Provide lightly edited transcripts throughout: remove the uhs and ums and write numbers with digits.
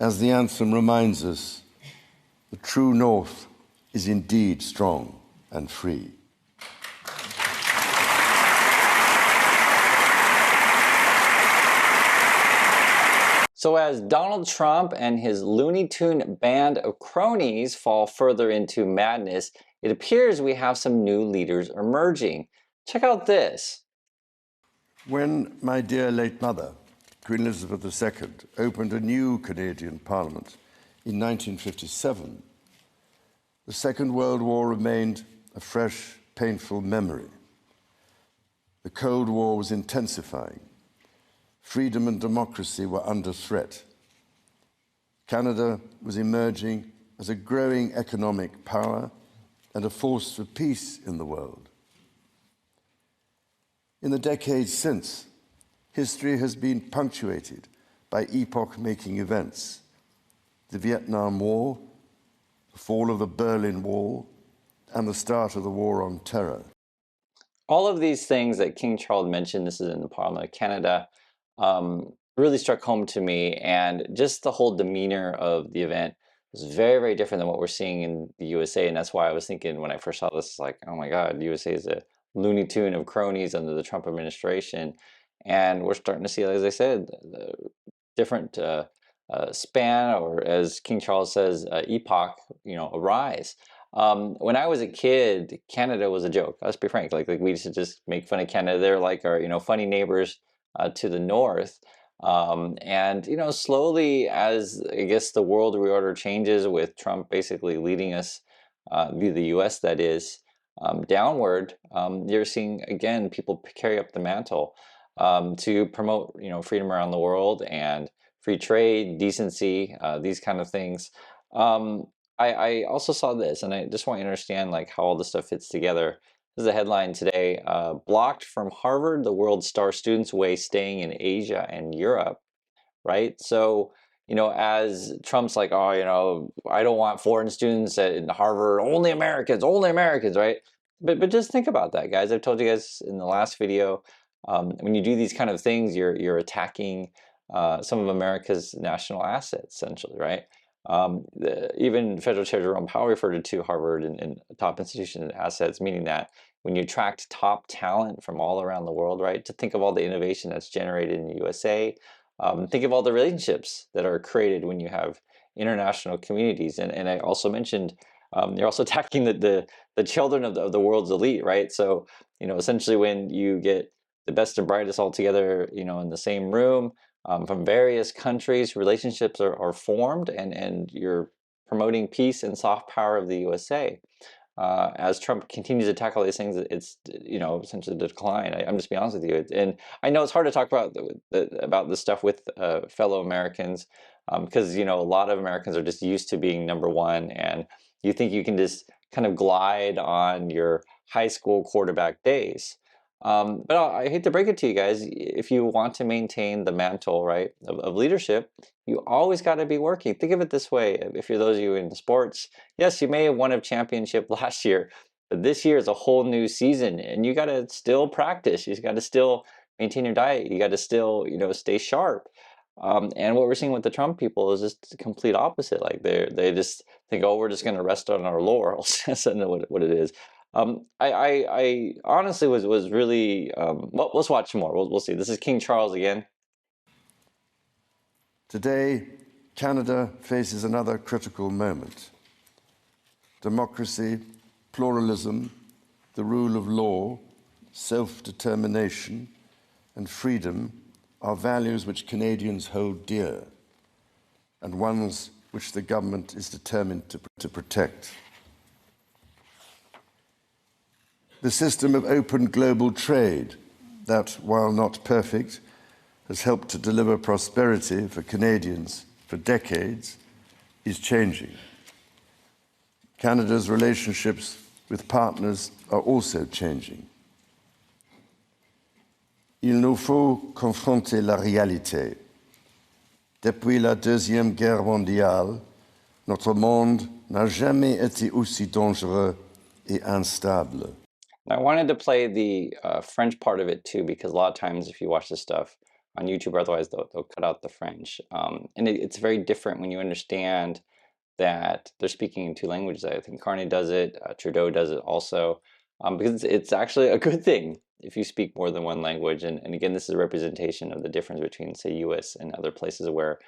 As the anthem reminds us, the true North is indeed strong and free. So as Donald Trump and his Looney Tune band of cronies fall further into madness, it appears we have some new leaders emerging. Check out this. When my dear late mother, Queen Elizabeth II, opened a new Canadian Parliament in 1957, the Second World War remained a fresh, painful memory. The Cold War was intensifying. Freedom and democracy were under threat. Canada was emerging as a growing economic power and a force for peace in the world. In the decades since, history has been punctuated by epoch-making events: the Vietnam War, the fall of the Berlin Wall, and the start of the War on Terror. All of these things that King Charles mentioned, this is in the Parliament of Canada, really struck home to me, and just the whole demeanor of the event was very, very different than what we're seeing in the USA, and that's why I was thinking when I first saw this, like, oh my God, the USA is a Looney Tune of cronies under the Trump administration, and we're starting to see, as I said, the different span, or as King Charles says, epoch, arise. When I was a kid, Canada was a joke. Let's be frank. Like we used to just make fun of Canada. They're like our, funny neighbors to the north. And slowly, as I guess the world reorder changes, with Trump basically leading us, the U.S. that is, downward, you're seeing again people carry up the mantle to promote freedom around the world and free trade, decency, these kind of things. I also saw this, and I just want you to understand like how all this stuff fits together. This is a headline today: blocked from Harvard, the world's star students weigh staying in Asia and Europe. Right? So, as Trump's like, oh, I don't want foreign students in Harvard, only Americans, right? But just think about that, guys. I've told you guys in the last video, when you do these kind of things, you're attacking some of America's national assets, essentially, right? Even Federal Chair Jerome Powell referred to Harvard and top institution assets, meaning that when you attract top talent from all around the world, right, to think of all the innovation that's generated in the USA, think of all the relationships that are created when you have international communities. And I also mentioned you're also attacking the children of the world's elite, right? So, essentially when you get the best and brightest all together, in the same room, from various countries, relationships are formed, and you're promoting peace and soft power of the USA. As Trump continues to tackle these things, it's essentially the decline. I'm just being honest with you, and I know it's hard to talk about this stuff with fellow Americans, because a lot of Americans are just used to being number one, and you think you can just kind of glide on your high school quarterback days. But I hate to break it to you guys, if you want to maintain the mantle, right, of leadership, you always got to be working. Think of it this way: if you're those of you in sports, yes, you may have won a championship last year, but this year is a whole new season, and you got to still practice. You got to still maintain your diet. You got to still, stay sharp. And what we're seeing with the Trump people is just the complete opposite. Like they just think, oh, we're just going to rest on our laurels. That's not what it is. I honestly was really well. Let's watch more. We'll see. This is King Charles again. Today, Canada faces another critical moment. Democracy, pluralism, the rule of law, self-determination, and freedom are values which Canadians hold dear, and ones which the government is determined to protect. The system of open global trade that, while not perfect, has helped to deliver prosperity for Canadians for decades, is changing. Canada's relationships with partners are also changing. Il nous faut confronter la réalité. Depuis la Deuxième Guerre mondiale, notre monde n'a jamais été aussi dangereux et instable. I wanted to play the French part of it too, because a lot of times if you watch this stuff, on YouTube, otherwise they'll cut out the French. And it's very different when you understand that they're speaking in two languages. I think Carney does it, Trudeau does it also, because it's actually a good thing if you speak more than one language. And again, this is a representation of the difference between, say, US and other places where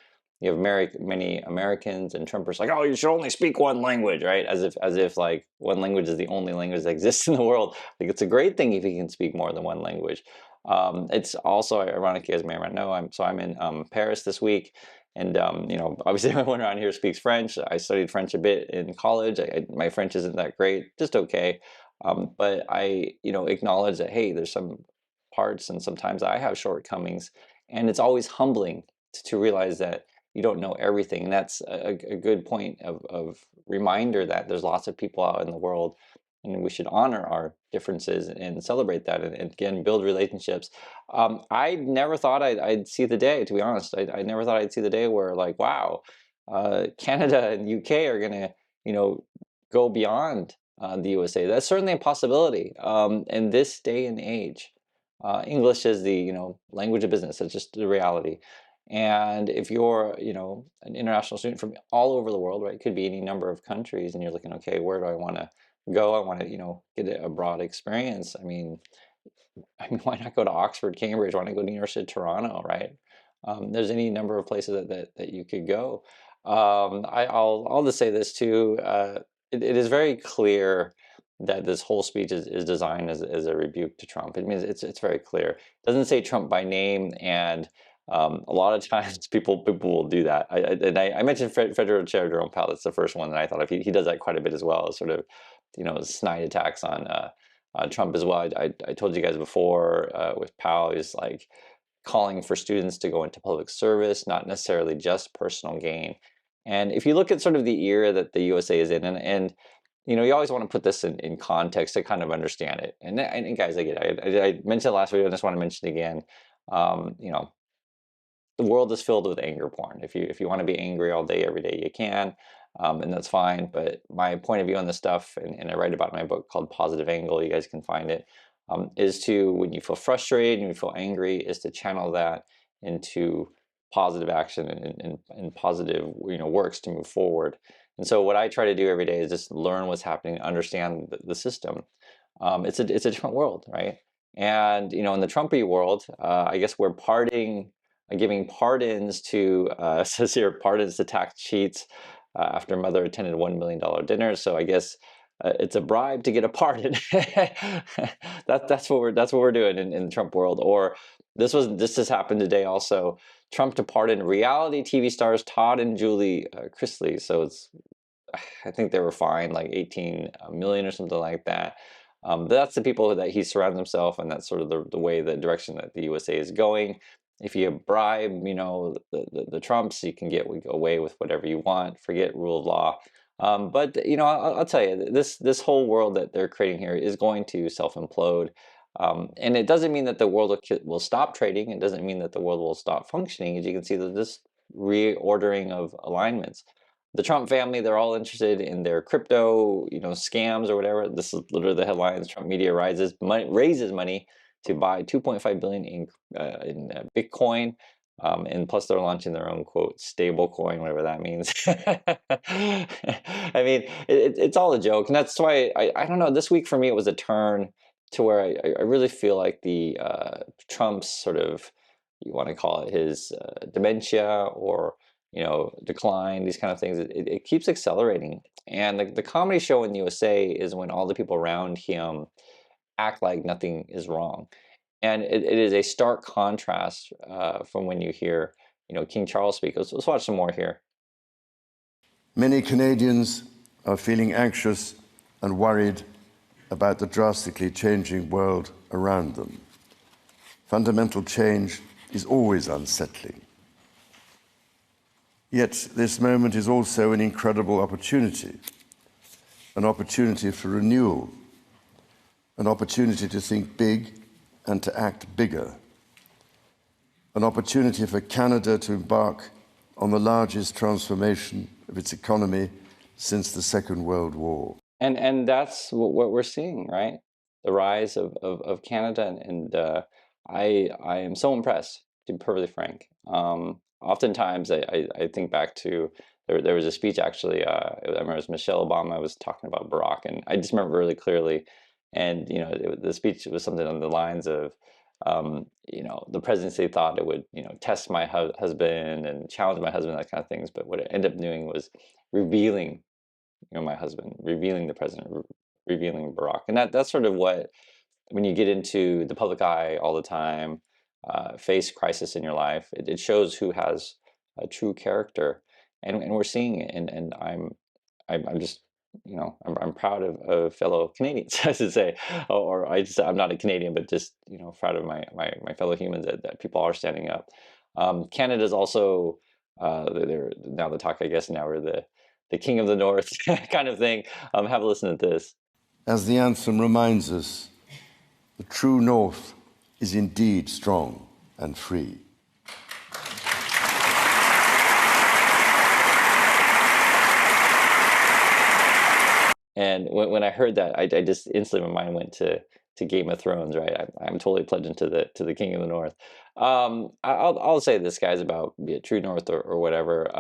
you have many Americans and Trumpers like, oh, you should only speak one language, right? As if like one language is the only language that exists in the world. Like it's a great thing if you can speak more than one language. It's also ironic, as you may or may not know, I'm in Paris this week, and obviously everyone around here speaks French. I studied French a bit in college. My French isn't that great, just okay. But I acknowledge that, hey, there's some parts and sometimes I have shortcomings, and it's always humbling to realize that you don't know everything. And that's a good point of reminder that there's lots of people out in the world, and we should honor our differences and celebrate that, and again, build relationships. I never thought I'd see the day, to be honest. I never thought I'd see the day where, like, wow, Canada and UK are gonna, go beyond the USA. That's certainly a possibility in this day and age. English is the language of business. It's just the reality. And if you're an international student from all over the world, right, it could be any number of countries, and you're looking, okay, where do I want to go? I want to get a broad experience. I mean, why not go to Oxford, Cambridge? Why not go to the University of Toronto, right? There's any number of places that you could go. I'll just say this too. It is very clear that this whole speech is designed as a rebuke to Trump. It means it's very clear. It doesn't say Trump by name, and a lot of times people will do that. I mentioned Federal Chair Jerome Powell. That's the first one that I thought of. He does that quite a bit as well. Sort of, snide attacks on Trump as well. I told you guys before with Powell, he's like calling for students to go into public service, not necessarily just personal gain. And if you look at sort of the era that the USA is in, and you always want to put this in context to kind of understand it. And guys, I get it. I mentioned it last video. I just want to mention it again. The world is filled with anger porn. If you want to be angry all day, every day, you can, and that's fine. But my point of view on this stuff, and I write about in my book called Positive Angle, you guys can find it, is to, when you feel frustrated and you feel angry, is to channel that into positive action and positive works to move forward. And so what I try to do every day is just learn what's happening, understand the system. It's a different world, right? And in the Trumpy world, I guess we're giving pardons to says here, pardons to tax cheats after mother attended $1 million dinner. So I guess it's a bribe to get a pardon. That's what we're doing in the Trump world. Or this just happened today also. Trump to pardon reality TV stars Todd and Julie Chrisley. So I think they were fined like 18 million or something like that. That's the people that he surrounds himself, and that's sort of the way, the direction that the USA is going. If you bribe, the Trumps, you can get away with whatever you want. Forget rule of law. But I'll tell you, this whole world that they're creating here is going to self implode. And it doesn't mean that the world will stop trading. It doesn't mean that the world will stop functioning. As you can see, this reordering of alignments. The Trump family, they're all interested in their crypto, scams or whatever. This is literally the headlines. Trump media raises money to buy 2.5 billion in Bitcoin, and plus they're launching their own quote stable coin, whatever that means. I mean, it's all a joke, and that's why I don't know. This week for me, it was a turn to where I really feel like the Trump's sort of, you want to call it his dementia or decline, these kind of things, it keeps accelerating. And the comedy show in the USA is when all the people around him act like nothing is wrong. And it is a stark contrast from when you hear, King Charles speak. Let's watch some more here. Many Canadians are feeling anxious and worried about the drastically changing world around them. Fundamental change is always unsettling. Yet this moment is also an incredible opportunity, an opportunity for renewal, an opportunity to think big and to act bigger, an opportunity for Canada to embark on the largest transformation of its economy since the Second World War. And that's what we're seeing, right? The rise of Canada, and I am so impressed to be perfectly frank. Oftentimes, I think back to there was a speech actually. I remember it was Michelle Obama was talking about Barack, and I just remember really clearly. And the speech was something on the lines of, the presidency thought it would, test my husband and challenge my husband, that kind of things. But what it ended up doing was revealing, my husband, revealing the president, revealing Barack, and that's sort of what, when you get into the public eye all the time, face crisis in your life, it shows who has a true character, and we're seeing it, and I'm just, I'm proud of fellow Canadians, I should say, or I'm not a Canadian, but just, proud of my fellow humans that people are standing up. Canada's also, they're now the talk, I guess now we're the king of the north kind of thing. Have a listen to this. As the anthem reminds us, the true North is indeed strong and free. And when I heard that, I just instantly my mind went to Game of Thrones, right? I'm totally pledged into the King of the North. I'll say this, guys, about be it True North or whatever.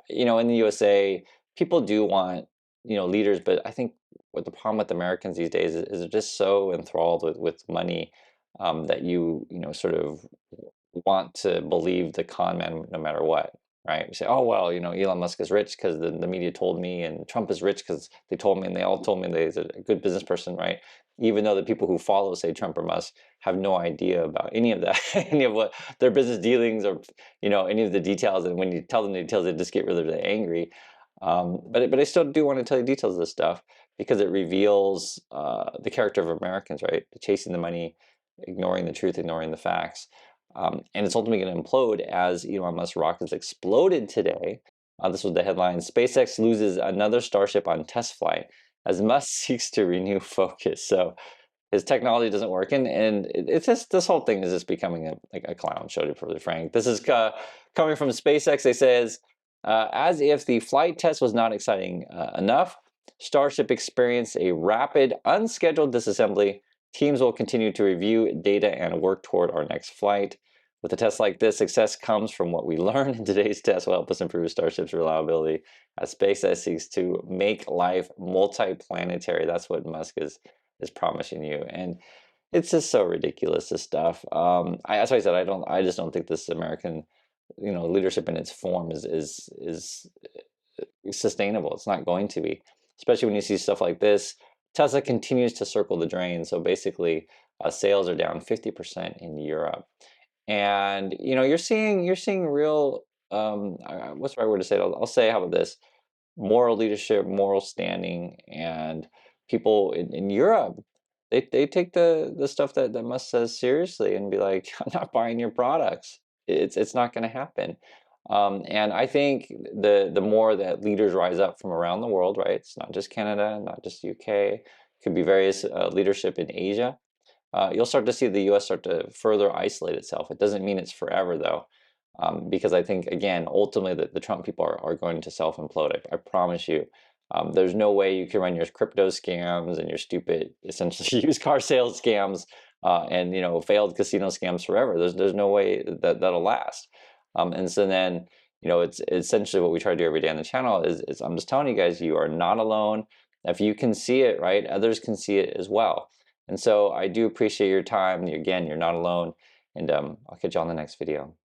In the USA, people do want leaders, but I think what the problem with Americans these days is they're just so enthralled with money, that sort of want to believe the con man no matter what, right? We say, oh, well, Elon Musk is rich because the media told me, and Trump is rich because they told me, and they all told me that he's a good business person, right? Even though the people who follow, say, Trump or Musk have no idea about any of that, any of what their business dealings or, any of the details. And when you tell them the details, they just get really angry. But I still do want to tell you details of this stuff because it reveals the character of Americans, right? Chasing the money, ignoring the truth, ignoring the facts. And it's ultimately going to implode as Elon Musk's rockets exploded today. This was the headline: SpaceX loses another Starship on test flight as Musk seeks to renew focus. So his technology doesn't work, and it's just, this whole thing is just becoming a clown show, to be perfectly frank. This is coming from SpaceX. They says, as if the flight test was not exciting enough, Starship experienced a rapid, unscheduled disassembly. Teams will continue to review data and work toward our next flight. With a test like this, success comes from what we learn in today's test will help us improve Starship's reliability as SpaceX seeks to make life multiplanetary. That's what Musk is promising you, and it's just so ridiculous, this stuff. That's why I said I just don't think this American, leadership in its form is sustainable. It's not going to be, especially when you see stuff like this. Tesla continues to circle the drain. So basically, sales are down 50% in Europe, and you're seeing real, what's the right word to say it? I'll say, how about this: moral leadership, moral standing, and people in Europe, they take the stuff that Musk says seriously and be like, I'm not buying your products. It's not going to happen. And I think the more that leaders rise up from around the world, right? It's not just Canada, not just UK. It could be various leadership in Asia. You'll start to see the U.S. start to further isolate itself. It doesn't mean it's forever, though, because I think, again, ultimately the Trump people are going to self-implode. I promise you. There's no way you can run your crypto scams and your stupid, essentially, used car sales scams, and failed casino scams forever. There's no way that'll last. And so then, it's essentially what we try to do every day on the channel is I'm just telling you guys, you are not alone. If you can see it, right, others can see it as well. And so I do appreciate your time. Again, you're not alone. And I'll catch you on the next video.